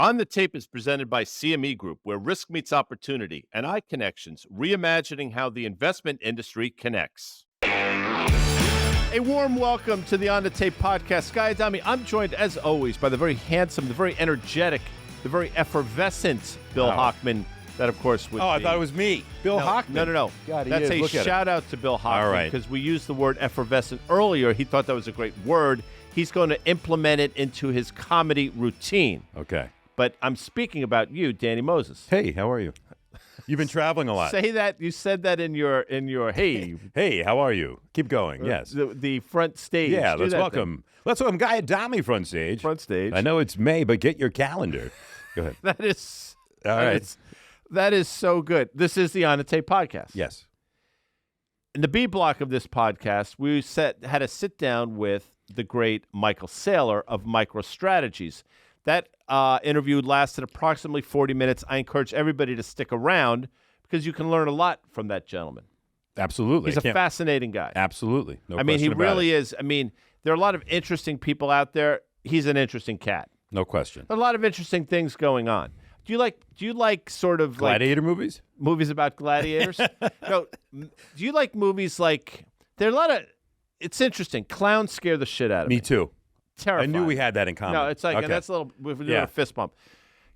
On the Tape is presented by CME Group, where risk meets opportunity, and iConnections, reimagining how the investment industry connects. A warm welcome to the On the Tape podcast. Guy Adami, I'm joined, as always, by the very handsome, the very energetic, the very effervescent Bill Hochman. That, of course, would I thought it was me. Bill Hochman. No. God, That's a shout-out to Bill Hochman. All right. Because we used the word effervescent earlier. He thought that was a great word. He's going to implement it into his comedy routine. Okay. But I'm speaking about you, Danny Moses. Hey, how are you? You've been traveling a lot. Say that. You said that in your hey. Hey, how are you? Keep going. Yes. The front stage. Yeah, let's welcome Guy Adami front stage. Front stage. I know it's May, but get your calendar. Go ahead. That is all right. That is so good. This is the On the Tape podcast. Yes. In the B block of this podcast, we had a sit down with the great Michael Saylor of MicroStrategies. That interview lasted approximately 40 minutes. I encourage everybody to stick around because you can learn a lot from that gentleman. Absolutely. He's a fascinating guy. Absolutely. No I mean, he question about really it. is. I mean, there are a lot of interesting people out there. He's an interesting cat. No question. There are a lot of interesting things going on. Do you like sort of gladiator movies? Movies about gladiators? No. Do you like movies like there are a lot of it's interesting. Clowns scare the shit out of me. Me too. Terrifying. I knew we had that in common. No, it's like okay. And that's a little we're doing a fist bump.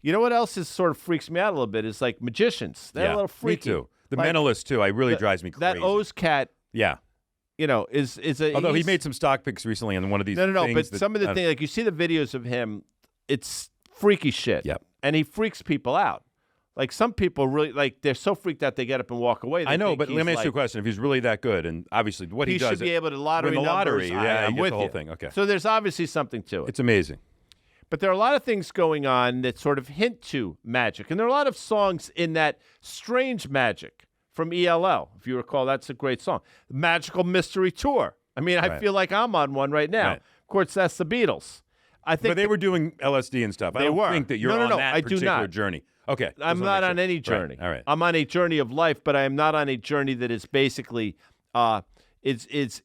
You know what else is sort of freaks me out a little bit is like magicians. They're a little freaky. Me too. The Mentalist too. Really drives me crazy. That Oz cat. Yeah. You know, is a although he made some stock picks recently on one of these. No. But some of the things, like you see the videos of him, it's freaky shit. Yep. And he freaks people out. Like some people really they're so freaked out they get up and walk away. I know, but let me ask you a question: if he's really that good, and obviously what he does, should be able to win the numbers. lottery. Yeah, I'm with the whole you. thing. Okay. So there's obviously something to it. It's amazing. But there are a lot of things going on that sort of hint to magic, and there are a lot of songs in that Strange Magic from ELO. If you recall, that's a great song. Magical Mystery Tour. I mean, I feel like I'm on one right now. Right. Of course, that's the Beatles. I think, but they were doing LSD and stuff. I don't think that you're on that particular journey. Okay. I'm not on any journey. Right. All right. I'm on a journey of life, but I am not on a journey that is basically it's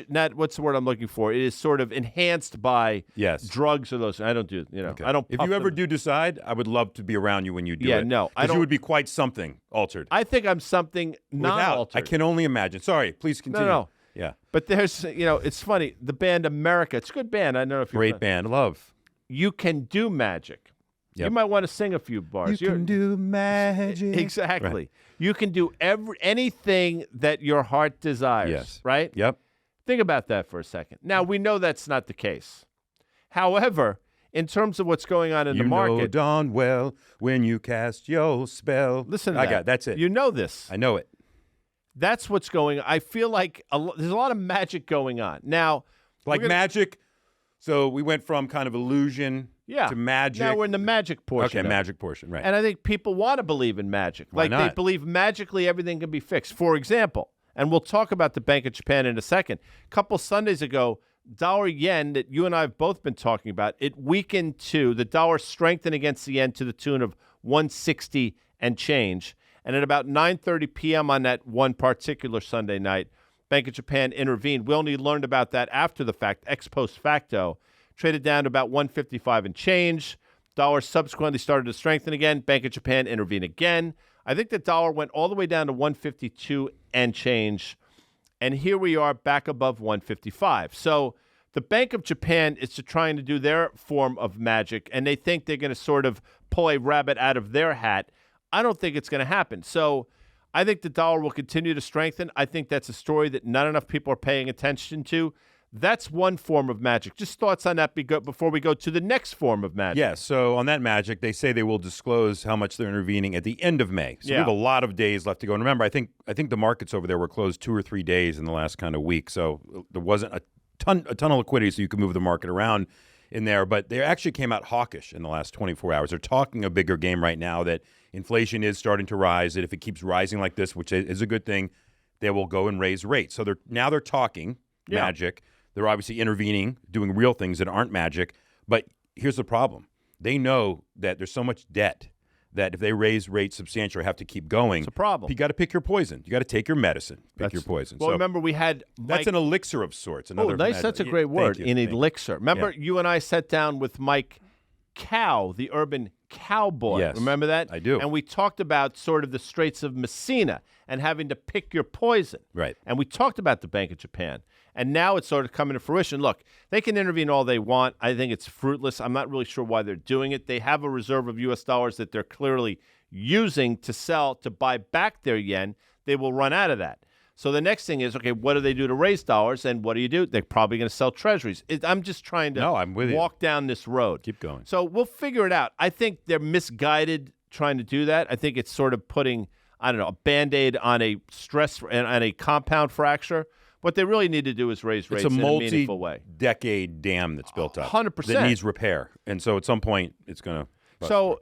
not what's the word I'm looking for? It is sort of enhanced by drugs or those. I don't do Okay. I don't. If you ever do decide, I would love to be around you when you do it. Yeah, no, I don't. You would be quite something altered. I think I'm something not altered. I can only imagine. Sorry, please continue. No. Yeah. But there's it's funny. The band America. It's a good band. I don't know if you're great band. Love. You can do magic. Yep. You might want to sing a few bars. You can do magic. Exactly. Right. You can do anything that your heart desires. Yes. Right? Yep. Think about that for a second. Now, we know that's not the case. However, in terms of what's going on in the market. You know darn well when you cast your spell. Listen to that. That's it. You know this. I know it. That's what's going on. I feel like there's a lot of magic going on. Now. Like magic. So we went from kind of illusion to magic. Now we're in the magic portion. Okay, magic portion, right. And I think people want to believe in magic. Why not? They believe magically everything can be fixed. For example, and we'll talk about the Bank of Japan in a second. A couple Sundays ago, dollar yen that you and I have both been talking about, it weakened to the dollar strengthened against the yen to the tune of 160 and change. And at about 9:30 p.m. on that one particular Sunday night, Bank of Japan intervened. We only learned about that after the fact, ex post facto. Traded down to about 155 and change. Dollar subsequently started to strengthen again. Bank of Japan intervened again. I think the dollar went all the way down to 152 and change. And here we are back above 155. So the Bank of Japan is trying to do their form of magic, and they think they're going to sort of pull a rabbit out of their hat. I don't think it's going to happen. So I think the dollar will continue to strengthen. I think that's a story that not enough people are paying attention to. That's one form of magic. Just thoughts on that before we go to the next form of magic. Yes. So on that magic, they say they will disclose how much they're intervening at the end of May. So we have a lot of days left to go. And remember, I think the markets over there were closed 2 or 3 days in the last kind of week. So there wasn't a ton of liquidity, so you could move the market around in there. But they actually came out hawkish in the last 24 hours. They're talking a bigger game right now that inflation is starting to rise, that if it keeps rising like this, which is a good thing, they will go and raise rates. So they're talking magic. They're obviously intervening, doing real things that aren't magic. But here's the problem. They know that there's so much debt that if they raise rates substantially or have to keep going, it's a problem. You got to pick your poison. You got to take your medicine. Pick your poison. Well, remember we had Mike, that's an elixir of sorts. Nice. That's a great word. An elixir. Remember you and I sat down with Mike cow, the urban cowboy. Yes, remember that? I do. And we talked about sort of the Straits of Messina and having to pick your poison. Right. And we talked about the Bank of Japan. And now it's sort of coming to fruition. Look, they can intervene all they want. I think it's fruitless. I'm not really sure why they're doing it. They have a reserve of U.S. dollars that they're clearly using to sell, to buy back their yen. They will run out of that. So the next thing is, okay, what do they do to raise dollars? And what do? They're probably going to sell treasuries. I'm just trying to I'm with walk down this road. Keep going. So we'll figure it out. I think they're misguided trying to do that. I think it's sort of putting, I don't know, a Band-Aid on a stress and on a compound fracture. What they really need to do is raise rates in a meaningful way. It's a multi-decade dam that's built up. 100%. That needs repair. And so at some point, it's going to... So,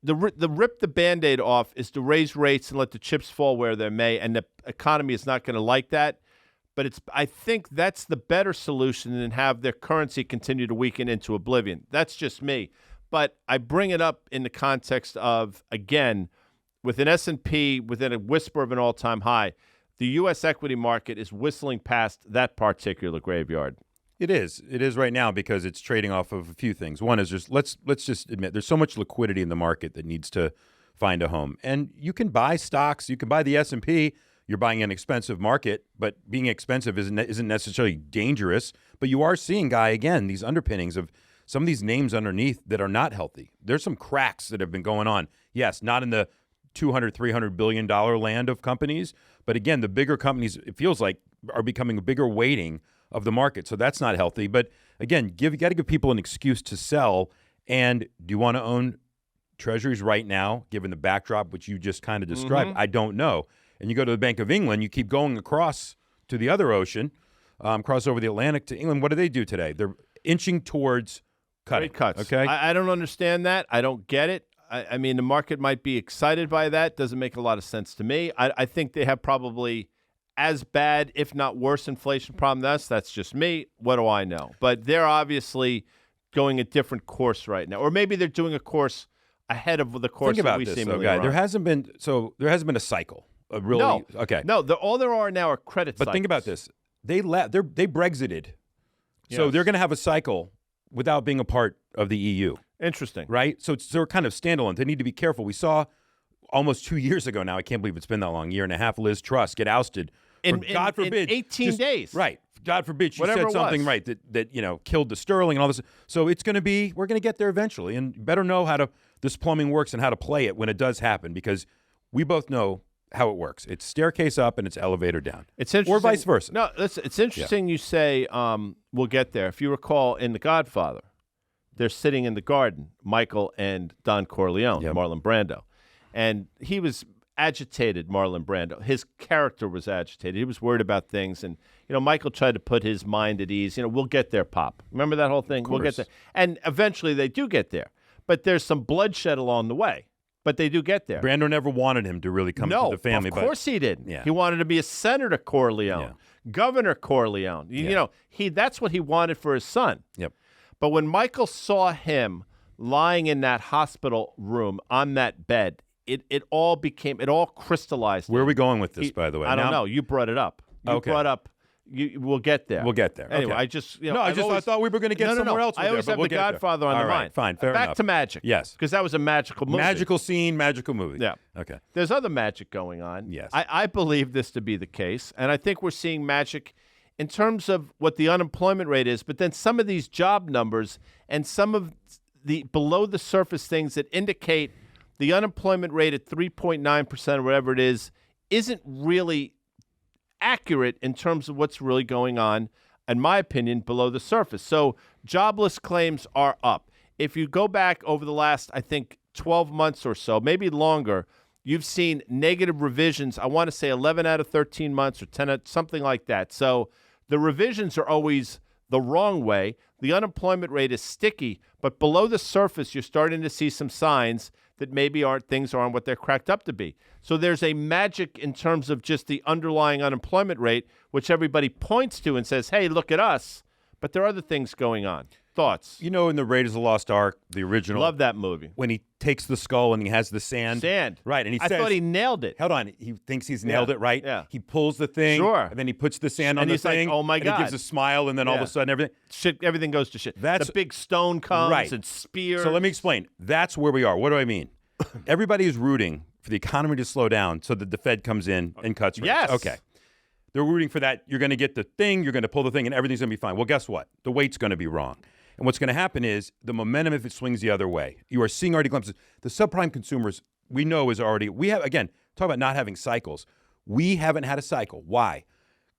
the rip the Band-Aid off is to raise rates and let the chips fall where they may, and the economy is not going to like that. But I think that's the better solution than have their currency continue to weaken into oblivion. That's just me. But I bring it up in the context of, again, with an S&P within a whisper of an all-time high, the U.S. equity market is whistling past that particular graveyard. It is right now because it's trading off of a few things. One is just let's just admit there's so much liquidity in the market that needs to find a home. And you can buy stocks, you can buy the S&P. You're buying an expensive market, but being expensive isn't necessarily dangerous. But you are seeing, Guy, again, these underpinnings of some of these names underneath that are not healthy. There's some cracks that have been going on. Yes, not in the $200, $300 billion land of companies, but again, the bigger companies, it feels like, are becoming a bigger weighting of the market. So that's not healthy. But again, you got to give people an excuse to sell. And do you want to own treasuries right now, given the backdrop, which you just kind of described? I don't know. And you go to the Bank of England, you keep going across to the other ocean, cross over the Atlantic to England. What do they do today? They're inching towards cutting. Rate cuts. Okay. I don't understand that. I don't get it. I mean, the market might be excited by that. Doesn't make a lot of sense to me. I think they have probably as bad, if not worse, inflation problem than us. That's just me. What do I know? But they're obviously going a different course right now. Or maybe they're doing a course ahead of the course that we seemingly are on. There hasn't been a cycle. No. All there are now are credit cycles. But think about this. They Brexited. So Yes. they're going to have a cycle without being a part of the EU. Interesting. Right? So they're kind of standalone. They need to be careful. We saw almost 2 years ago now, I can't believe it's been that long, year and a half, Liz Truss get ousted. God forbid. In 18 days. Right. God forbid she Whatever said something was. right that killed the sterling and all this. So it's going to be, we're going to get there eventually. And you better know how this plumbing works and how to play it when it does happen, because we both know how it works. It's staircase up and it's elevator down. It's interesting. Or vice versa. No, it's interesting you say we'll get there. If you recall in The Godfather, they're sitting in the garden, Michael and Don Corleone, Marlon Brando. And he was agitated, Marlon Brando. His character was agitated. He was worried about things. And, Michael tried to put his mind at ease. We'll get there, Pop. Remember that whole thing? We'll get there. And eventually they do get there. But there's some bloodshed along the way. But they do get there. Brando never wanted him to really come to the family. Of course he didn't. Yeah. He wanted to be a Senator Corleone, Governor Corleone. That's what he wanted for his son. Yep. But when Michael saw him lying in that hospital room on that bed, it all crystallized. Where are we going with this, by the way? I don't know. You brought it up. Brought up. We'll get there. We'll get there. Anyway, okay. I thought we were going to get somewhere else. I always have The Godfather on the mind. Fine, fair Back enough. to magic. Yes. Because that was a magical movie. Magical scene, magical movie. Yeah. Okay. There's other magic going on. Yes. I believe this to be the case, and I think we're seeing magic in terms of what the unemployment rate is, but then some of these job numbers and some of the below-the-surface things that indicate the unemployment rate at 3.9% or whatever it is isn't really accurate in terms of what's really going on, in my opinion, below the surface. So jobless claims are up. If you go back over the last, I think, 12 months or so, maybe longer, you've seen negative revisions. I want to say 11 out of 13 months or 10, something like that. So the revisions are always the wrong way. The unemployment rate is sticky, but below the surface, you're starting to see some signs that maybe things aren't what they're cracked up to be. So there's a magic in terms of just the underlying unemployment rate, which everybody points to and says, hey, look at us. But there are other things going on. Thoughts? You know, in the Raiders of the Lost Ark, the original. Love that movie. When he takes the skull and he has the sand. Right. And he I says, thought he nailed it. Hold on. He thinks he's nailed it, right? Yeah. He pulls the thing. Sure. And then he puts the sand on the he's thing. like, oh, my God. And he gives a smile, and then all of a sudden everything goes to shit. That's the big stone comes and spears. So let me explain. That's where we are. What do I mean? Everybody is rooting for the economy to slow down so that the Fed comes in and cuts rates. Yes. Okay. They're rooting for that. You're going to get the thing, you're going to pull the thing, and everything's going to be fine. Well, guess what? The weight's going to be wrong. And what's going to happen is the momentum, if it swings the other way, you are seeing already glimpses. The subprime consumers, we know is already, we have, again, talk about not having cycles. We haven't had a cycle. Why?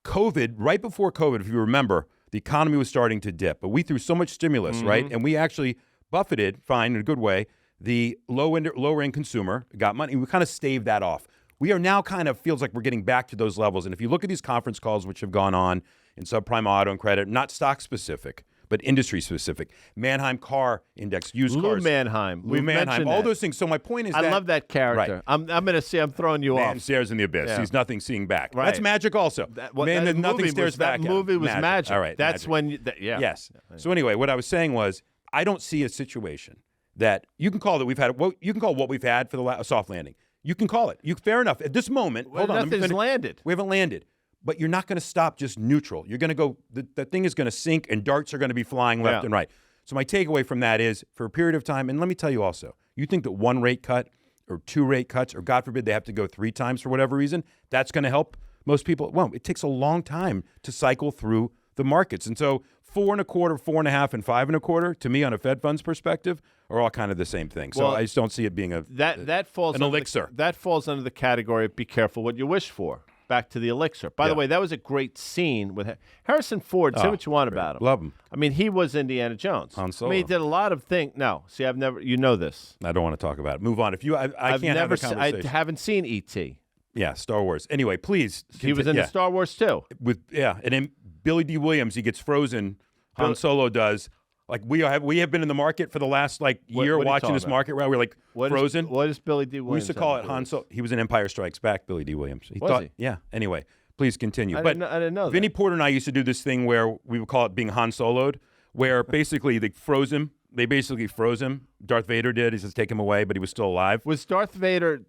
COVID, right before COVID, if you remember, the economy was starting to dip. But we threw so much stimulus, right? And we actually buffeted, fine, in a good way, the lower-end consumer got money. We kind of staved that off. We are now kind of feels like we're getting back to those levels. And if you look at these conference calls which have gone on in subprime auto and credit, not stock-specific, but industry-specific, Manheim Car Index, used Lou cars. Manheim. Lou Manheim, all those things. So my point is I love that character. Right. I'm going to say I'm throwing you Man off. stares in the abyss. Yeah. He's nothing seeing back. Right. That's magic also. Nothing stares back That at him. movie was magic. All right. That's magic. when, Yes. So anyway, what I was saying was, I don't see a situation that you can call that we've had. Well, you can call what we've had for the soft landing. You can call it. Fair enough. At this moment, hold on. Nothing's landed. We haven't landed. But you're not going to stop just neutral. You're going to go, the thing is going to sink and darts are going to be flying left and right. So my takeaway from that is, for a period of time, and let me tell you also, you think that one rate cut or two rate cuts, or God forbid they have to go 3 times for whatever reason, that's going to help most people. Well, it takes a long time to cycle through the markets. And so 4 1/4, 4 1/2, and 5 1/4, to me, on a Fed funds perspective, are all kind of the same thing. So I just don't see it being that falls an elixir. That falls under the category of be careful what you wish for. Back to the elixir. By the way, that was a great scene with Harrison Ford. Say what you want about him. Love him. I mean, he was Indiana Jones. Han Solo. I mean, he did a lot of things. No, see, I've never. You know this. I don't want to talk about it. Move on. If you, I I've can't never. have a conversation. I haven't seen E.T. Yeah, Star Wars. Anyway, please. He was in the Star Wars too. And then Billy D. Williams, he gets frozen. Han Solo does. Like we have been in the market for the last year watching this market where we're frozen. What is Billy D. Williams? We used to call it Han Solo. He was in Empire Strikes Back. Billy D. Williams. Was he? Yeah. Anyway, please continue. I didn't know. Vinny Porter and I used to do this thing where we would call it being Han Solo'd, where basically they froze him. They basically froze him. Darth Vader did. He says take him away, but he was still alive. Was Darth Vader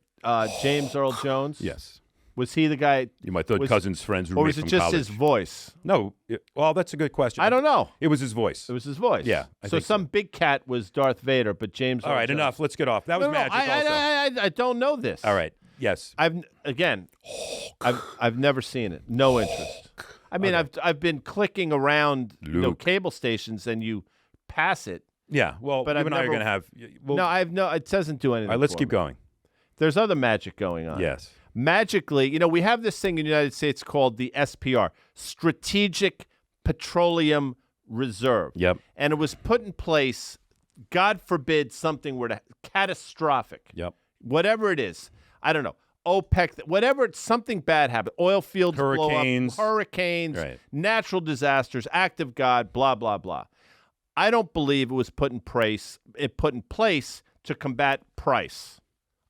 James Earl Jones? Yes. Was he the guy? You might thought cousins, friends, or was it just his voice? No. Well, that's a good question. I don't know. It was his voice. It was his voice. Yeah. So some big cat was Darth Vader, but James. All right, enough. Let's get off. That was magic. I don't know this. All right. Yes. I've never seen it. No interest. I mean, I've been clicking around cable stations, and you pass it. Yeah. Well, but you and I are going to have. No, it doesn't do anything. All right. Let's keep going. There's other magic going on. Yes. Magically, we have this thing in the United States called the SPR, Strategic Petroleum Reserve. Yep. And it was put in place, God forbid something were to catastrophic. Yep. Whatever it is. I don't know. OPEC, whatever, something bad happened. Oil fields blow up, hurricanes, right. Natural disasters, act of God, blah, blah, blah. I don't believe it was put in place to combat price.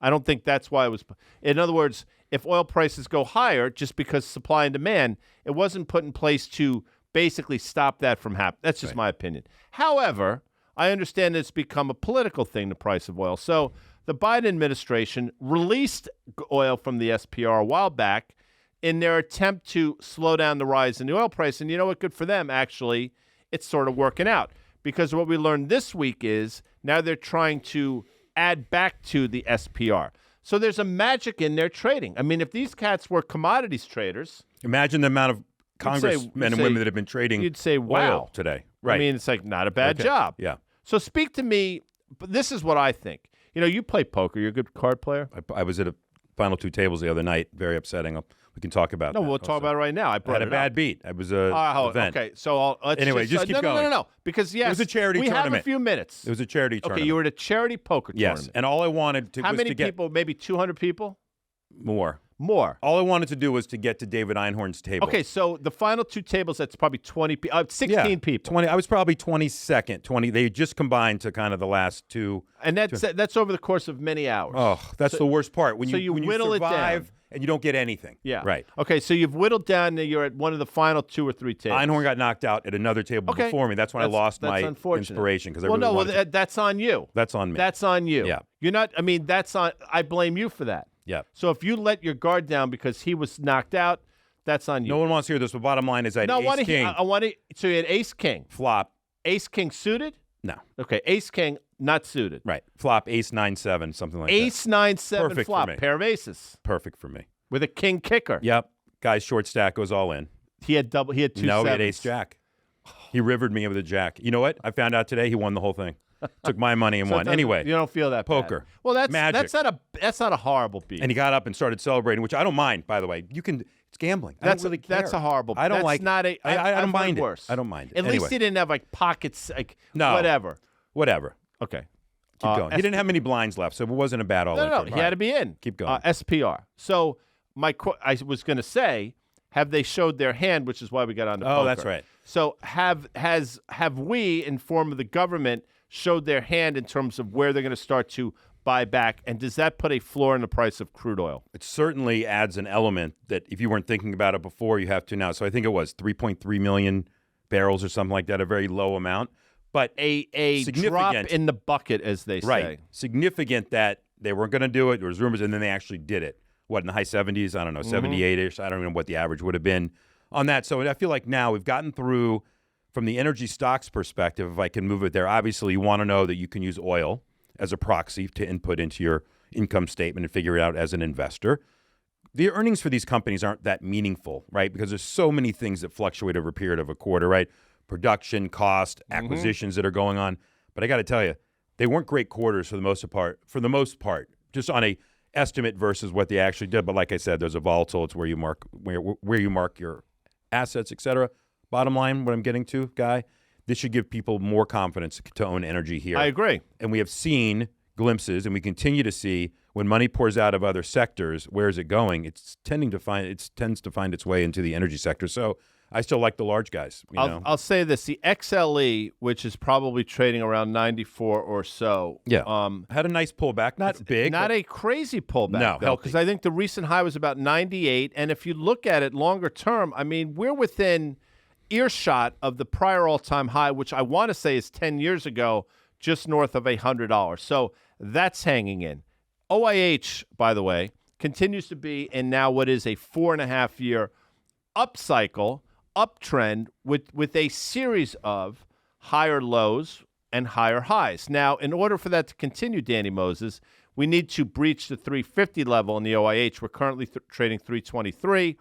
I don't think that's why it was. In other words, if oil prices go higher just because supply and demand, it wasn't put in place to basically stop that from happening. That's just my opinion. However, I understand it's become a political thing, the price of oil. So the Biden administration released oil from the SPR a while back in their attempt to slow down the rise in the oil price. And you know what? Good for them, actually. It's sort of working out. Because what we learned this week is now they're trying to add back to the SPR. So there's a magic in their trading. I mean, if these cats were commodities traders. Imagine the amount of congressmen and women that have been trading you'd say, wow. oil today. Right. I mean, it's like not a bad job. Yeah. So speak to me. But this is what I think. You play poker. You're a good card player. I was at a final 2 tables the other night. Very upsetting. We can talk about that. No, we'll talk about it right now. I had a bad beat. It was an event. Okay, so anyway, just keep going. No. Because, yes, it was a charity tournament. We have a few minutes. It was a charity tournament. Okay, you were at a charity poker tournament. Yes, and all I wanted to How was many to get people? Maybe 200 people? More. More. All I wanted to do was to get to David Einhorn's table. Okay, so the final two tables, that's probably 16 people. 20. I was probably 22nd. 20. They just combined to kind of the last two. And that's over the course of many hours. Oh, that's the worst part. When you whittle it survive down. And you don't get anything. Yeah. Right. Okay, so you've whittled down. You're at one of the final 2 or 3 tables. Einhorn got knocked out at another table before me. That's when I lost my inspiration because that's on you. That's on me. That's on you. Yeah. You're not. I mean, that's on. I blame you for that. Yeah. So if you let your guard down because he was knocked out, that's on you. No one wants to hear this. But bottom line is, I had ace king. I want to. So you had ace king. Flop. Ace king suited. No. Okay. Ace king not suited. Right. Flop. Ace 9-7. Something like that. Ace 9-7 Perfect flop. for me. Pair of aces. Perfect for me. With a king kicker. Yep. Guy's short stack goes all in. He had 2 he had ace sevens. jack. He rivered me with a jack. You know what? I found out today he won the whole thing. Took my money and won. Anyway, you don't feel that poker. Bad. Well, that's magic. That's not a horrible beat. And he got up and started celebrating, which I don't mind. By the way, it's gambling. I don't really care. That's a horrible. I don't that's like. Not a. I don't mind it. Worse. I don't mind it. At least he didn't have like pockets, like no, whatever. Okay, keep going. He didn't have many blinds left, so it wasn't a bad all. No, he had to be in. Keep going. SPR. So I was going to say, have they showed their hand, which is why we got on the poker. Oh, that's right. So have we, in form of the government, showed their hand in terms of where they're going to start to buy back, and does that put a floor in the price of crude oil? It certainly adds an element that if you weren't thinking about it before, you have to now. So I think it was 3.3 million barrels or something like that, a very low amount, but a drop in the bucket, as they say. Right, significant that they weren't going to do it. There was rumors, and then they actually did it. What, in the high 70s? I don't know, 78-ish. I don't even know what the average would have been on that. So I feel like now we've gotten through, from the energy stocks perspective, if I can move it there, obviously you want to know that you can use oil as a proxy to input into your income statement and figure it out as an investor. The earnings for these companies aren't that meaningful, right? Because there's so many things that fluctuate over a period of a quarter, right? Production, cost, acquisitions that are going on. But I got to tell you, they weren't great quarters for the most part, just on a estimate versus what they actually did. But like I said, there's a volatile. It's where you mark your assets, et cetera. Bottom line, what I'm getting to, Guy, this should give people more confidence to own energy here. I agree. And we have seen glimpses, and we continue to see when money pours out of other sectors, where is it going? It tends to find its way into the energy sector. So I still like the large guys. I'll say this: the XLE, which is probably trading around 94 or so, had a nice pullback. Not big, not a crazy pullback. No, because I think the recent high was about 98, and if you look at it longer term, I mean, we're within earshot of the prior all-time high, which I want to say is 10 years ago, just north of $100. So that's hanging in. OIH, by the way, continues to be in now what is a 4.5-year upcycle, uptrend with a series of higher lows and higher highs. Now, in order for that to continue, Danny Moses, we need to breach the 350 level in the OIH. We're currently trading 323.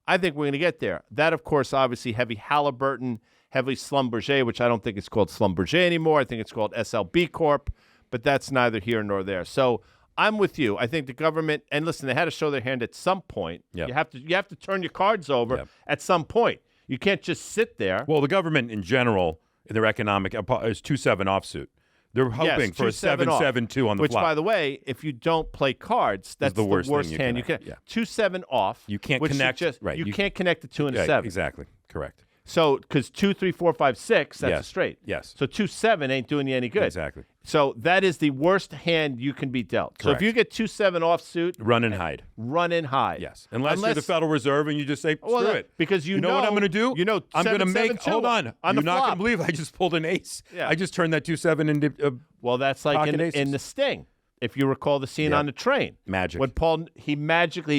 I think we're going to get there. That, of course, obviously heavy Halliburton, heavy Schlumberger, which I don't think it's called Schlumberger anymore. I think it's called SLB Corp, but that's neither here nor there. So I'm with you. I think the government, and listen, they had to show their hand at some point. Yep. You have to turn your cards over at some point. You can't just sit there. Well, the government in general, in their economic, is 2-7 offsuit. They're hoping for a 7-7-2 on the flop. Which, flop. by the way, if you don't play cards, that's the worst hand you can. 2-7 off. You can't connect. You can't connect the 2 and a 7. Exactly. Correct. So, because 2, 3, 4, 5, 6, that's a straight. Yes. So 2-7 ain't doing you any good. Exactly. So that is the worst hand you can be dealt. Correct. So if you get 2-7 offsuit, run and hide. Run and hide. Yes. Unless you're the Federal Reserve and you just say, screw it. Because you know what I'm going to do? I'm going to make. Hold on. You're not going to believe I just pulled an ace. Yeah. I just turned that 2-7 into. Well, that's like in the Sting. If you recall the scene on the train, magic. When Paul he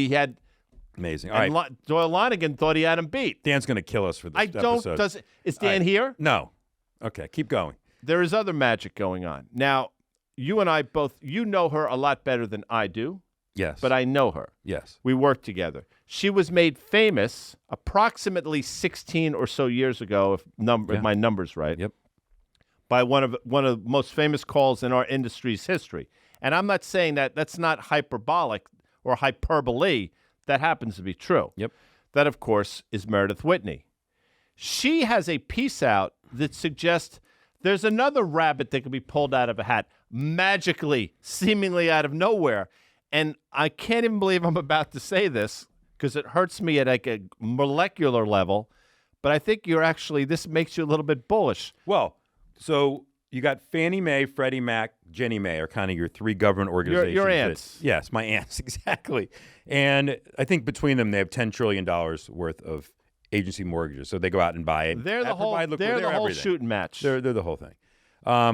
had. Amazing. All right. Doyle Lonigan thought he had him beat. Dan's going to kill us for this episode. Is Dan here? No. Okay, keep going. There is other magic going on. Now, you and I both, you know her a lot better than I do. Yes. But I know her. Yes. We worked together. She was made famous approximately 16 or so years ago, if my number's right. Yep. By one of the most famous calls in our industry's history. And I'm not saying that's not hyperbolic or hyperbole. That happens to be true. Yep. That, of course, is Meredith Whitney. She has a piece out that suggests there's another rabbit that can be pulled out of a hat, magically, seemingly out of nowhere. and I can't even believe I'm about to say this because it hurts me at like a molecular level, but I think this makes you a little bit bullish. Well, so you got Fannie Mae, Freddie Mac, Ginnie Mae are kind of your three government organizations. Your aunts. Yes, my aunts, exactly. And I think between them, they have $10 trillion worth of agency mortgages. So they go out and buy it. They're the whole shooting match. They're the whole thing.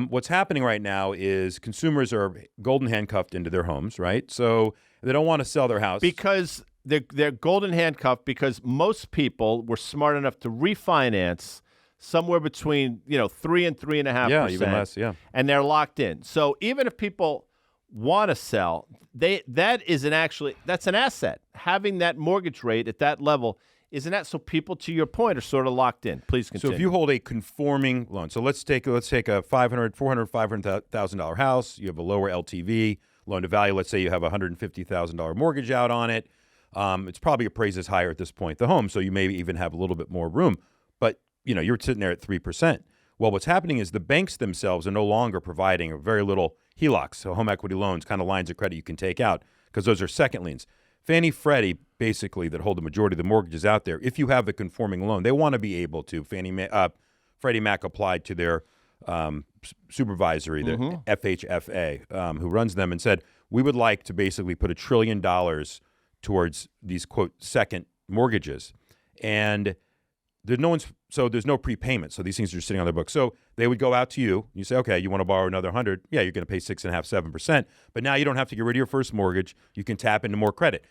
What's happening right now is consumers are golden handcuffed into their homes, right? So they don't want to sell their house. Because they're golden handcuffed because most people were smart enough to refinance somewhere between 3 and 3.5%. Yeah, even less. Yeah, and they're locked in. So even if people want to sell, that's an asset. Having that mortgage rate at that level is an asset. So people, to your point, are sort of locked in. Please continue. So if you hold a conforming loan, so let's take a $500,000 house. You have a lower LTV, loan to value. Let's say you have a $150,000 mortgage out on it. It's probably appraised as higher at this point, the home. So you maybe even have a little bit more room. But you're sitting there at 3%. Well, what's happening is the banks themselves are no longer providing very little HELOCs, so home equity loans, kind of lines of credit you can take out, because those are second liens. Fannie, Freddie, basically, that hold the majority of the mortgages out there, if you have the conforming loan, they want to be able to. Freddie Mac applied to their supervisory, the FHFA, who runs them, and said, we would like to basically put $1 trillion towards these, quote, second mortgages. And there's no prepayment. So these things are just sitting on their books. So they would go out to you. You say, okay, you want to borrow another 100? Yeah, you're going to pay 6.5%, 7%. But now you don't have to get rid of your first mortgage. You can tap into more credit.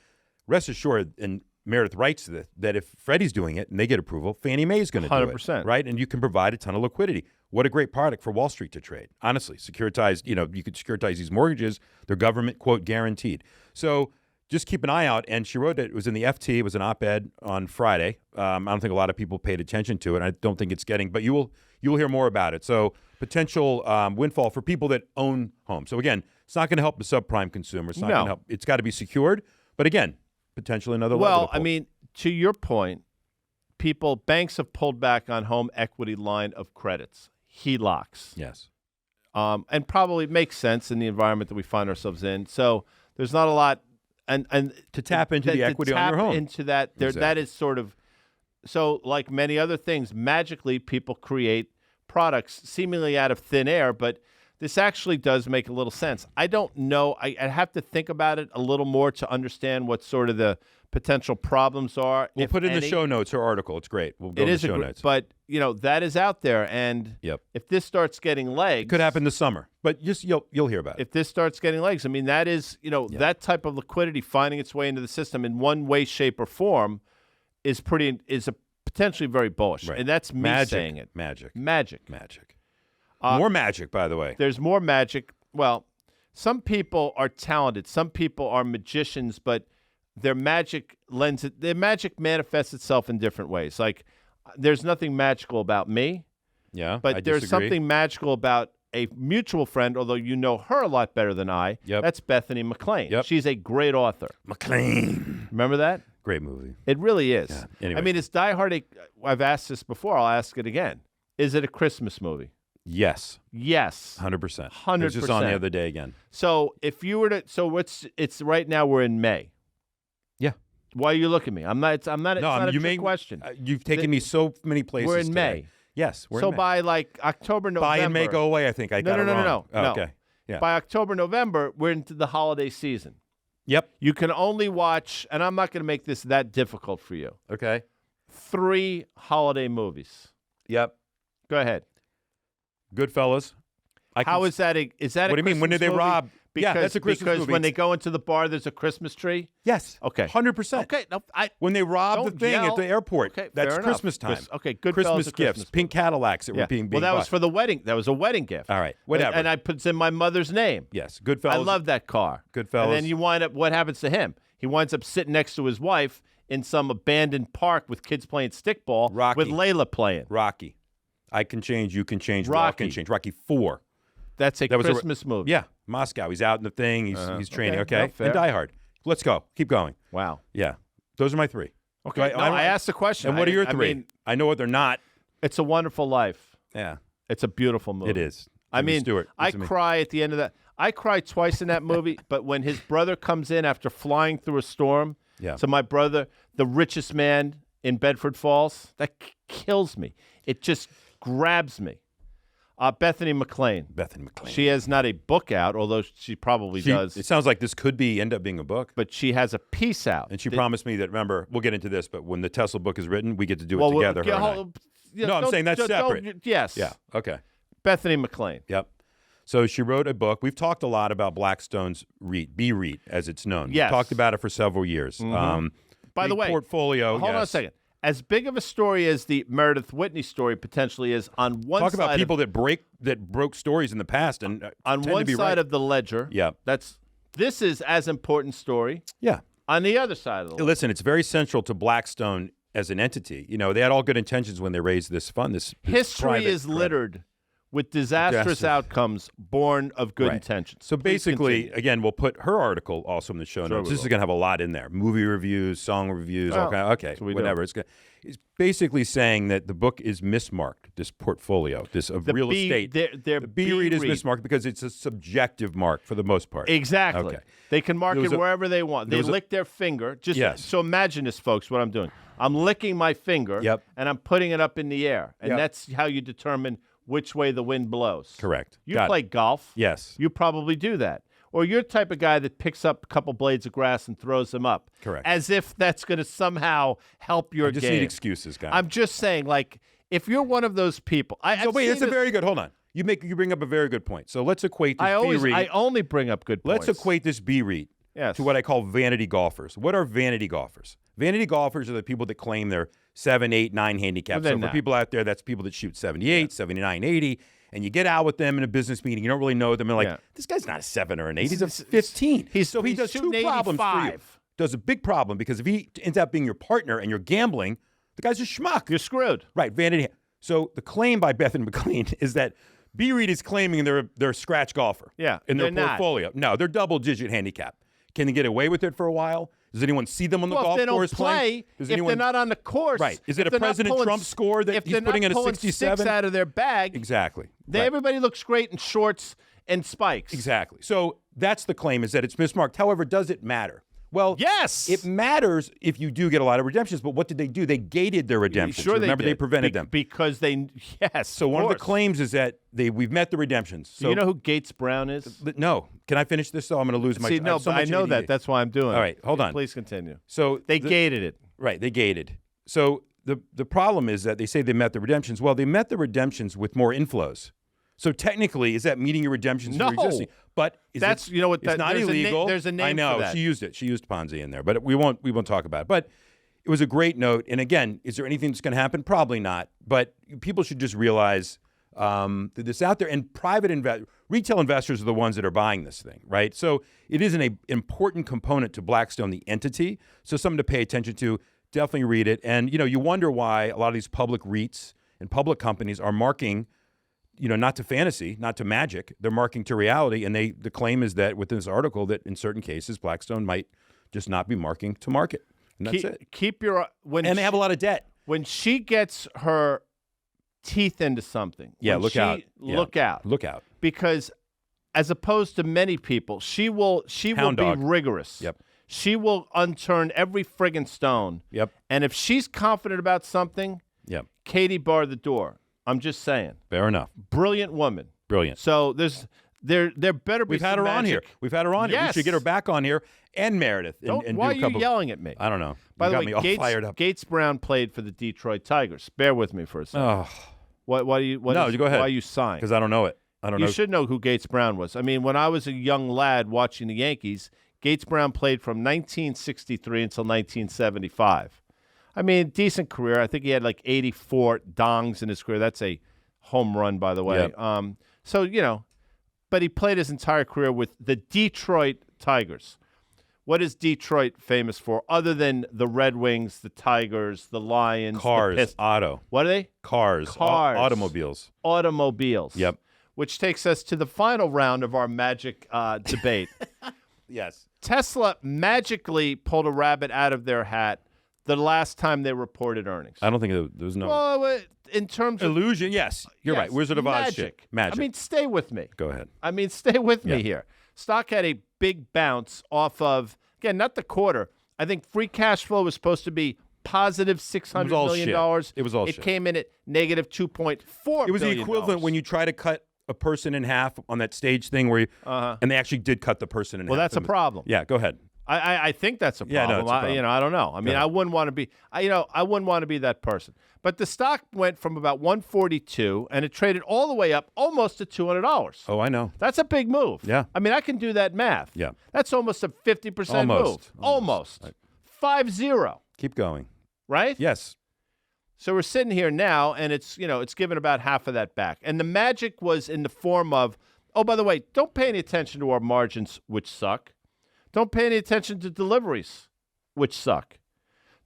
Rest assured, and Meredith writes that if Freddie's doing it and they get approval, Fannie Mae is going to do 100%. it, right? And you can provide a ton of liquidity. What a great product for Wall Street to trade. Honestly, securitized. You could securitize these mortgages. They're government, quote, guaranteed. So just keep an eye out. And she wrote it was in the FT. It was an op-ed on Friday. I don't think a lot of people paid attention to it. I don't think it's getting, but you will hear more about it. So potential windfall for people that own homes. So again, it's not going to help the subprime consumer. It's not going to help. It's got to be secured. But again, potentially another lever to pull. Well, I mean, to your point, banks have pulled back on home equity line of credits, HELOCs. Yes. And probably makes sense in the environment that we find ourselves in. So there's not a lot. And to tap into the equity on your home. Into that, exactly. That is sort of, so like many other things, magically people create products seemingly out of thin air, but this actually does make a little sense. I don't know. I have to think about it a little more to understand what sort of the potential problems are. We'll put it in the show notes, her article. It's great. We'll go in the show notes. But, that is out there. And if this starts getting legs. It could happen this summer. But just you'll hear about it. If this starts getting legs, I mean, that is, that type of liquidity finding its way into the system in one way, shape, or form is potentially very bullish. Right. And that's me saying it. Magic. More magic, by the way. There's more magic. Well, some people are talented. Some people are magicians, but their magic manifests itself in different ways. Like, there's nothing magical about me. Yeah, but there's something magical about a mutual friend, although you know her a lot better than I. Yep. That's Bethany McLean. Yep. She's a great author. McLean. Remember that? Great movie. It really is. Yeah. Anyway. I mean, it's Die Hard. I've asked this before. I'll ask it again. Is it a Christmas movie? Yes. 100%. 100%. It was just on the other day again. So if you were to, it's right now we're in May. Yeah. Why are you looking at me? I'm not. It's not a trick question. You've taken me so many places. We're in today. May. Yes. We're in so May. by like October, November. Buy and May go away. I think I got it wrong. No. Oh, okay. Yeah. By October, November, we're into the holiday season. Yep. You can only watch, and I'm not going to make this that difficult for you. Okay. 3 holiday movies. Yep. Go ahead. Goodfellas. How is that? Is that? What do you mean? When did they rob? Because, that's a Christmas because movie. when they go into the bar, there's a Christmas tree. Yes. Okay. 100%. Okay. No, when they robbed the thing at the airport. Okay. That's fair Christmas enough. time. Okay. Good Christmas gifts. Christmas Pink Cadillacs that were being Well, that bought. was for the wedding. That was a wedding gift. All right. Whatever. And I put it in my mother's name. Yes. Goodfellas. I love that car. Goodfellas. And then you wind up. What happens to him? He winds up sitting next to his wife in some abandoned park with kids playing stickball. Rocky. With Layla playing. Rocky. I can change. You can change. Rocky. Can change. Rocky 4. That's a Christmas movie. Yeah, Moscow. He's out in the thing. He's training. Okay, no, and Die Hard. Let's go. Keep going. Wow. Yeah, those are my 3. Okay. I asked the question. And what are your 3? I know what they're not. It's a Wonderful Life. Yeah, it's a beautiful movie. it is. I mean, Stewart. I cry at the end of that. I cried twice in that movie, but when his brother comes in after flying through a storm, so my brother, the richest man in Bedford Falls, that kills me. It just grabs me. Bethany McLean. She has not a book out, although she probably does. It sounds like this could end up being a book. But she has a piece out. And she promised me that, remember, we'll get into this, but when the Tesla book is written, we get to do it together. No, I'm saying that's separate. Yes. Yeah, okay. Bethany McLean. Yep. So she wrote a book. We've talked a lot about Blackstone's REIT, B-REIT, as it's known. Yes. We've talked about it for several years. By the way, portfolio. Hold on a second. As big of a story as the Meredith Whitney story potentially is, on one talk side about people that broke stories in the past and on one side of the ledger. Yeah, this is as important story. Yeah. On the other side of the ledger. Listen, it's very central to Blackstone as an entity. You know, they had all good intentions when they raised this fund. This history is littered with disastrous outcomes born of good intentions. So basically, again, we'll put her article also in the show notes. This is going to have a lot in there. Movie reviews, song reviews, whatever. It's basically saying that the book is mismarked, this portfolio, of real estate. The B-REIT is mismarked because it's a subjective mark for the most part. Exactly. Okay. They can mark it wherever they want. They lick their finger. So imagine this, folks, what I'm doing. I'm licking my finger, and I'm putting it up in the air. And that's how you determine which way the wind blows. Correct. You play golf. Yes. You probably do that. Or you're the type of guy that picks up a couple blades of grass and throws them up. Correct. As if that's going to somehow help your game. I just need excuses, guys. I'm just saying, like, if you're one of those people. That's a very good, hold on. You bring up a very good point. So let's equate this B-REIT. I only bring up good points. Let's equate this B-REIT to what I call vanity golfers. What are vanity golfers? Vanity golfers are the people that claim they're 7, 8, 9 handicaps. So for people out there, that's people that shoot 78, 79, 80. And you get out with them in a business meeting. You don't really know them. And like, this guy's not a 7 or an 8. He's a 15. He does two problems for you. Does a big problem because if he ends up being your partner and you're gambling, the guy's a schmuck. You're screwed. Right, vanity. So the claim by Bethany McLean is that B-REIT is claiming they're a scratch golfer. In their portfolio. No, they're double-digit handicap. Can they get away with it for a while? Does anyone see them on the golf course playing? If they're not on the course. Right. Is it a President Trump score that he's putting in a 67? If they're not pulling 6 out of their bag. Exactly. Everybody looks great in shorts and spikes. Exactly. So that's the claim, is that it's mismarked. However, does it matter? Well, yes. It matters if you do get a lot of redemptions, but what did they do? They gated their redemptions. Sure, Remember, they prevented them. Because So one of the claims is that we've met the redemptions. So, do you know who Gates Brown is? No. Can I finish this? So I'm going to lose my... but I know that. That's why I'm doing it. All right, hold on. Please continue. So they gated it. Right, they gated. So the problem is that they say they met the redemptions. Well, they met the redemptions with more inflows. So technically, is that meeting your redemptions for existing? But it's not illegal. There's a name I know. For that. She used it. She used Ponzi in there, but we won't talk about it. But it was a great note. And again, is there anything that's going to happen? Probably not. But people should just realize that this out there, and retail investors are the ones that are buying this thing, right? So it is an important component to Blackstone, the entity. So something to pay attention to. Definitely read it. And you wonder why a lot of these public REITs and public companies are marking, not to fantasy, not to magic. They're marking to reality. And the claim is that within this article that in certain cases, Blackstone might just not be marking to market. And that's it. And they have a lot of debt. When she gets her teeth into something, look out. Look out. Look out. Because as opposed to many people, she will be rigorous. Yep. She will unturn every friggin' stone. Yep. And if she's confident about something, Katie barred the door. I'm just saying. Fair enough. Brilliant woman. Brilliant. So there better be. We've had her on here. We've had her on here. We should get her back on here, and Meredith. Why are you yelling at me? I don't know. By the way, me all fired up. Gates Brown played for the Detroit Tigers. Bear with me for a second. Oh. Why do you? Go ahead. Why you signed? Because I don't know it. You should know who Gates Brown was. I mean, when I was a young lad watching the Yankees, Gates Brown played from 1963 until 1975. I mean, decent career. I think he had like 84 dongs in his career. That's a home run, by the way. Yep. But he played his entire career with the Detroit Tigers. What is Detroit famous for other than the Red Wings, the Tigers, the Lions, cars, the Pistons? auto. What are they? Cars. Automobiles. Automobiles. Yep. Which takes us to the final round of our magic debate. Yes. Tesla magically pulled a rabbit out of their hat the last time they reported earnings. I don't think there was no. Well, in terms of illusion, yes, you're right. Wizard of Oz shit. Magic. I mean, stay with me. Go ahead. I mean, stay with me here. Stock had a big bounce off of, again, not the quarter. I think free cash flow was supposed to be positive $600 million. It was all shit. It came in at negative $2.4 billion. It was the equivalent when you try to cut a person in half on that stage thing where and they actually did cut the person in half. Well, that's a problem. Yeah, go ahead. I think that's a problem. Yeah, no, it's a problem. I don't know. I mean, I wouldn't want to be. I wouldn't want to be that person. But the stock went from about 142, and it traded all the way up almost to $200. Oh, I know. That's a big move. Yeah. I mean, I can do that math. Yeah. That's almost a 50% move. Almost. 5-0. Keep going. Right? Yes. So we're sitting here now, and it's given about half of that back. And the magic was in the form of, oh, by the way, don't pay any attention to our margins, which suck. Don't pay any attention to deliveries, which suck.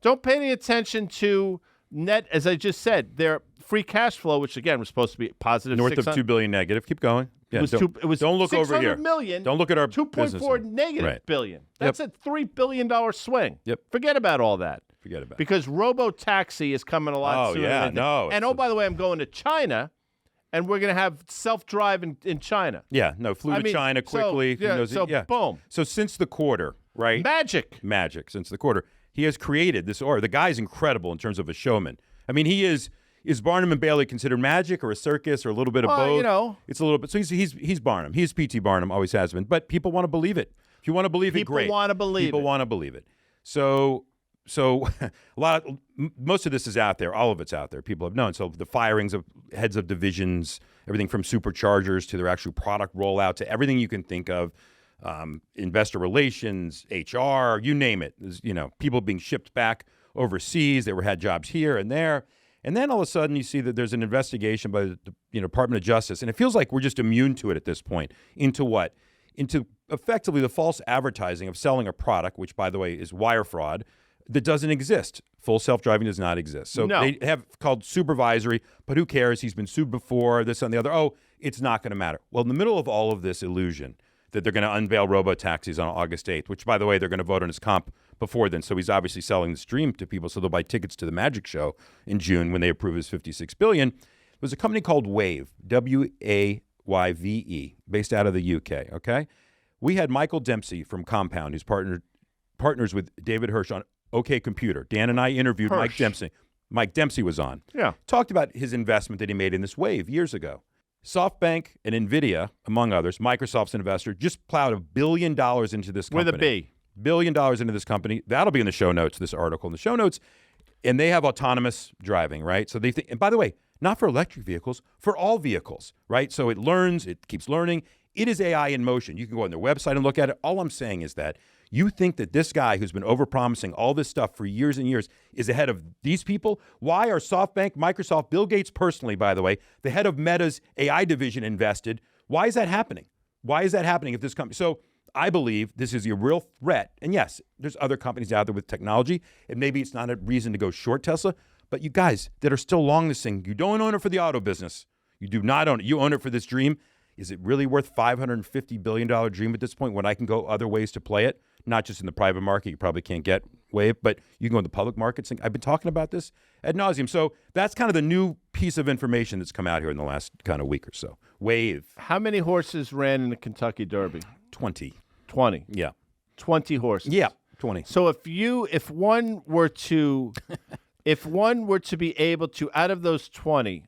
Don't pay any attention to net, as I just said, their free cash flow, which again was supposed to be positive. North of $2 billion negative. Keep going. Yeah, don't look over here. Million, don't look at our $2.4 negative billion. That's a $3 billion swing. Yep. Forget about all that. Forget about it. Because robo-taxi is coming a lot sooner. And by the way, I'm going to China. And we're going to have self-drive in China. Yeah, flew to China quickly. Boom. So since the quarter, right? Magic. Since the quarter, he has created this aura. The guy's incredible in terms of a showman. I mean, he is Barnum and Bailey considered magic or a circus or a little bit of both? It's a little bit. So he's Barnum. He's P.T. Barnum, always has been. But people want to believe it. If you want to believe it, great. People want to believe it. People want to believe it. So most of this is out there. All of it's out there. People have known. So the firings of heads of divisions, everything from superchargers to their actual product rollout to everything you can think of, investor relations, HR, you name it. There's, people being shipped back overseas. They had jobs here and there. And then all of a sudden you see that there's an investigation by the Department of Justice. And it feels like we're just immune to it at this point. Into what? Into effectively the false advertising of selling a product, which, by the way, is wire fraud, that doesn't exist. Full self-driving does not exist. So they have called supervisory, but who cares? He's been sued before, this and the other. Oh, it's not going to matter. Well, in the middle of all of this illusion that they're going to unveil robo-taxis on August 8th, which, by the way, they're going to vote on his comp before then. So he's obviously selling this dream to people, so they'll buy tickets to the magic show in June when they approve his $56 billion. There's a company called Wave, W-A-Y-V-E, based out of the UK, okay? We had Michael Dempsey from Compound, who's partners with David Hirsch on OK Computer. Dan and I interviewed Mike Dempsey. Mike Dempsey was on. Yeah. Talked about his investment that he made in this Wave years ago. SoftBank and NVIDIA, among others, Microsoft's investor, just plowed $1 billion into this company. With a B. $1 billion into this company. That'll be in the show notes, this article in the show notes. And they have autonomous driving, right? So they think, and by the way, not for electric vehicles, for all vehicles, right? So it learns, it keeps learning. It is AI in motion. You can go on their website and look at it. All I'm saying is that you think that this guy who's been overpromising all this stuff for years and years is ahead of these people? Why are SoftBank, Microsoft, Bill Gates personally, by the way, the head of Meta's AI division invested? Why is that happening? Why is that happening if this company? So I believe this is a real threat. And yes, there's other companies out there with technology, and maybe it's not a reason to go short Tesla. But you guys that are still long this thing, you don't own it for the auto business. You do not own it. You own it for this dream. Is it really worth $550 billion dream at this point when I can go other ways to play it? Not just in the private market. You probably can't get Wave, but you can go in the public markets. I've been talking about this ad nauseum. So that's kind of the new piece of information that's come out here in the last kind of week or so. Wave. How many horses ran in the Kentucky Derby? 20. 20. Yeah. 20 horses. Yeah. 20. So if one were to be able to, out of those 20,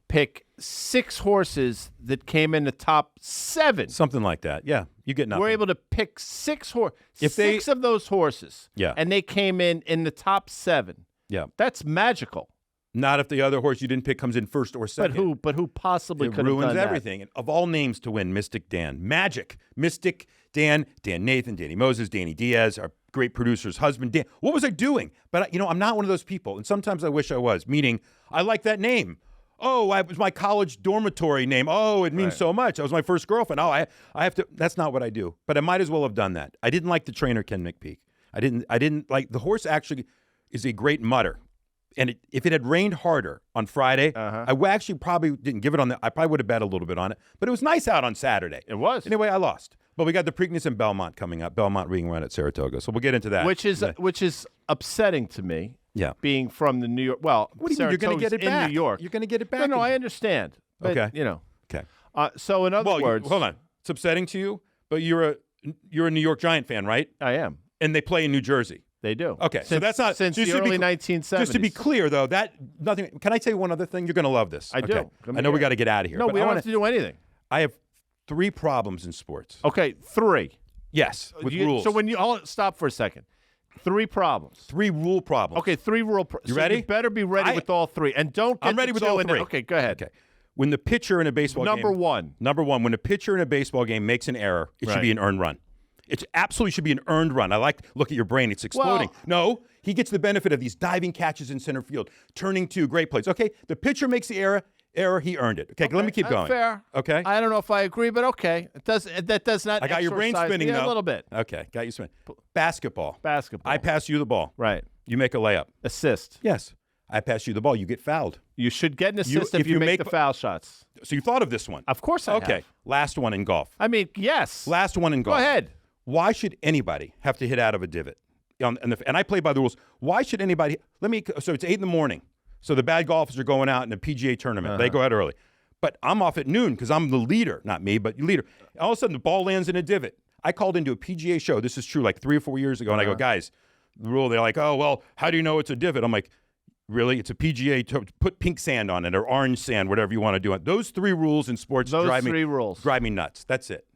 pick 6 horses that came in the top 7. Something like that. Yeah. You get nothing. We're able to pick 6 of those horses. Yeah. And they came in the top 7. Yeah. That's magical. Not if the other horse you didn't pick comes in first or second. But who possibly could have done that? It ruins everything. And of all names to win, Mystic Dan. Magic. Mystic Dan, Dan Nathan, Danny Moses, Danny Diaz, our great producer's husband, Dan. What was I doing? But, I'm not one of those people. And sometimes I wish I was. Meaning, I like that name. Oh, it was my college dormitory name. Oh, it means so much. That was my first girlfriend. Oh, I have to. That's not what I do. But I might as well have done that. I didn't like the trainer, Ken McPeak. I didn't like the horse. Actually, is a great mutter. And if it had rained harder on Friday, I actually probably didn't give it on I probably would have bet a little bit on it. But it was nice out on Saturday. It was. Anyway, I lost. But we got the Preakness and Belmont coming up. Belmont being run at Saratoga. So we'll get into that. Which is upsetting to me. being from the New York. Well, what do you mean? You're going to get it in back. New York. You're going to get it back. No, I understand. But, Okay. Okay. So in other words, hold on. It's upsetting to you, but you're a New York Giant fan, right? I am. And they play in New Jersey. They do. Okay, so that's not since the early 1970s. Just to be clear, though, that nothing. Can I tell you one other thing? You're going to love this. I do. I know we got to get out of here. No, but we don't have to do anything. I have 3 problems in sports. Okay, 3. Yes, with rules. So when stop for a second. 3 problems. 3 rule problems. Okay, 3 rule problems. You ready? You better be ready with all 3, and don't. Get I'm ready with all 3. Okay, go ahead. Okay. When the pitcher in a baseball game. Number one. When a pitcher in a baseball game makes an error, it should be an earned run. It absolutely should be an earned run. Look at your brain. It's exploding. No, he gets the benefit of these diving catches in center field, turning to great plays. Okay, the pitcher makes the error, he earned it. Okay, let me keep going. Fair. Okay. I don't know if I agree, but okay. That does not. I got your brain spinning a though. little bit. Okay, got you spinning. Basketball. I pass you the ball. Right. You make a layup. Assist. Yes. I pass you the ball. You get fouled. You should get an assist if you make the foul shots. So you thought of this one. Of course I have. Okay. Last one in golf. I mean, yes. Last one in golf. Go ahead. Why should anybody have to hit out of a divot? And I play by the rules. Why should anybody? So it's 8 in the morning. So the bad golfers are going out in a PGA tournament. They go out early. But I'm off at noon because I'm the leader. Not me, but leader. All of a sudden, the ball lands in a divot. I called into a PGA show. This is true, like 3 or 4 years ago. And I go, guys, the rule. They're like, oh, well, how do you know it's a divot? I'm like, really? It's a PGA. Put pink sand on it or orange sand, whatever you want to do. Those 3 rules in sports drive me nuts. That's it.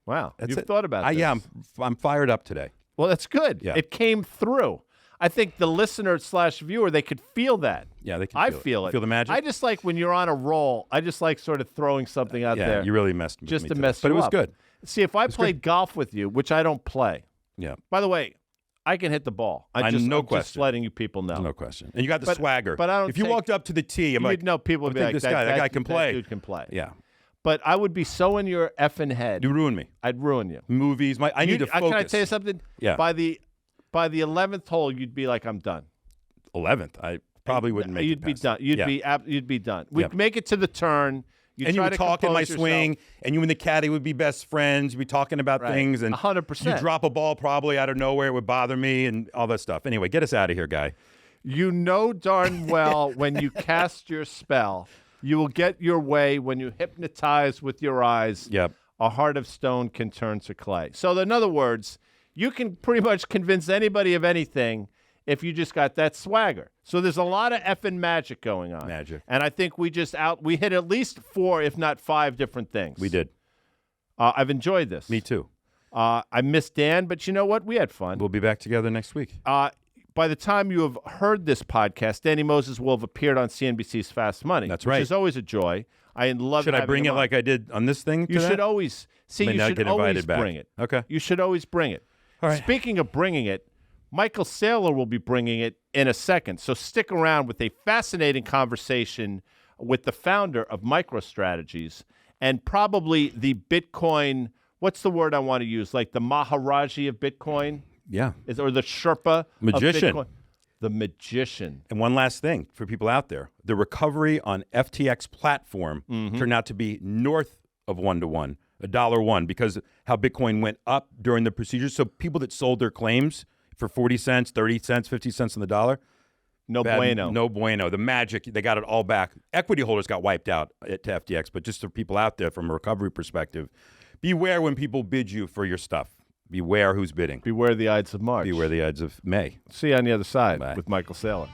Wow. You've thought about this. Yeah, I'm fired up today. Well, that's good. Yeah. It came through. I think the listener / viewer, they could feel that. Yeah, they can feel it. Feel the magic? I just like when you're on a roll, I just like sort of throwing something out there. Yeah, you really messed with me just to today. mess But you it was up. good. See, if I played golf with you, which I don't play. Yeah. By the way, I can hit the ball. I'm just letting you people know. No question. And you got the swagger. But I don't if you walked up to the tee, I'm like, know people would be like, this guy can play. That dude can play. Yeah. But I would be so in your effing head. You ruin me. I'd ruin you. Movies. I need to focus. Can I tell you something? Yeah. By the 11th hole, you'd be like, I'm done. 11th? I probably wouldn't make it. You'd be done. You'd be done. We'd make it to the turn. And you would talk in my swing, and you and the caddy would be best friends. You'd be talking about things, and 100%. You drop a ball probably out of nowhere, it would bother me, and all that stuff. Anyway, get us out of here, guy. You know darn well when you cast your spell, you will get your way. When you hypnotize with your eyes, a heart of stone can turn to clay. So in other words, you can pretty much convince anybody of anything if you just got that swagger. So there's a lot of effing magic going on. Magic. And I think we hit at least 4, if not 5 different things. We did. I've enjoyed this. Me too. I miss Dan, but you know what? We had fun. We'll be back together next week. By the time you have heard this podcast, Danny Moses will have appeared on CNBC's Fast Money. That's right. Which is always a joy. I love. Should I bring it like I did on this thing? You should always see. You should always bring it. Okay. You should always bring it. All right. Speaking of bringing it, Michael Saylor will be bringing it in a second. So stick around with a fascinating conversation with the founder of MicroStrategies and probably the Bitcoin. What's the word I want to use? Like the Maharaji of Bitcoin? Yeah. Or the Sherpa magician. Of Bitcoin? The magician. And one last thing for people out there. The recovery on FTX platform turned out to be north of 1-to-1, $1 because how Bitcoin went up during the procedure. So people that sold their claims for 40 cents, 30 cents, 50 cents on the dollar. No bueno. No bueno. The magic, they got it all back. Equity holders got wiped out to FTX, but just for people out there from a recovery perspective, beware when people bid you for your stuff. Beware who's bidding. Beware the Ides of March. Beware the Ides of May. See you on the other side Bye. with Michael Saylor.